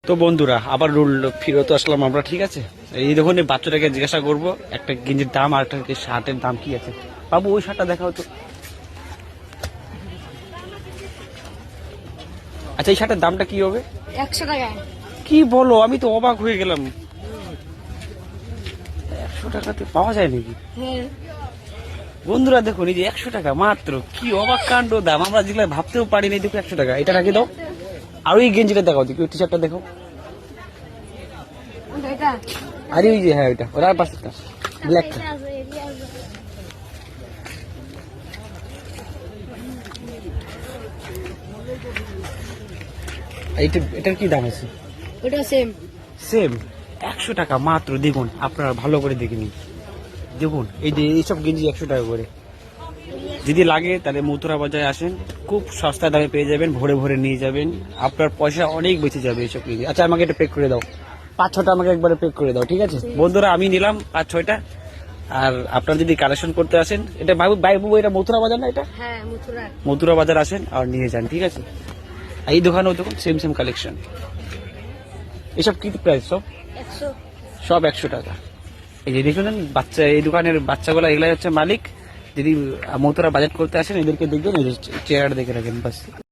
তো বন্ধুরা আবার ফিরত আসলাম আমরা, ঠিক আছে। এই দেখুন এই বাচ্চাটাকে জিজ্ঞাসা করবো একটা গেঞ্জির দাম আর একটা শার্টের দাম কি আছে। বাবু ওই শার্টটা দেখাও তো। আচ্ছা এই শার্টের দামটা কি হবে? 100 টাকা। কি বলো, আমি তো অবাক হয়ে গেলাম। 100 টাকাতে পাওয়া যায় নাকি? হ্যাঁ বন্ধুরা দেখুন এই যে 100 টাকা মাত্র, কি অবাক কাণ্ড দাম, আমরা যেগুলো ভাবতেও পারিনি। দেখো 100 টাকা, এটা রাখি দাও। আর ওই গেঞ্জিটা দেখাও, দেখি ওই টি শার্টটা দেখো। এটা আরে ওই যে হ্যাঁ ওইটা, ওরা পাশেরটা ব্ল্যাকটা। এটার কি দাম আছে? ওটা সেম। সেম 100 টাকা মাত্র। দেখুন আপনারা ভালো করে দেখে নিন, দেখুন এই যে এইসব গেঞ্জি 100 টাকা করে। যদি লাগে তাহলে মথুরা বাজারে আসেন, খুব সস্তা দামে পেয়ে যাবেন, ভরে ভরে নিয়ে যাবেন, আপনার পয়সা অনেক বেঁচে যাবে এইসব গেঞ্জি। আচ্ছা আমাকে এটা পেক করে দাও, 5-6টা আমাকে একবারে পেক করে দাও, ঠিক আছে বন্ধুরা। আমি নিলাম 5-6টা। আর আপনারা যদি কালেকশন করতে আসেন, এটা বাবু এটা মথুরা বাজার না? এটা হ্যাঁ মথুরা। মথুরা বাজার আসেন আর নিয়ে যান, ঠিক আছে। আর এই দোকানেও দেখুন সেম সেম কালেকশন। এসব কি প্রাইস? সব 100 টাকা। এই যে দেখুন বাচ্চা, এই দোকানের বাচ্চাগুলো এগুলাই হচ্ছে মালিক। যদি মথুরা বাজার করতে আসেন এদেরকে দেখবেন, চেহারা দেখে রাখেন বাস।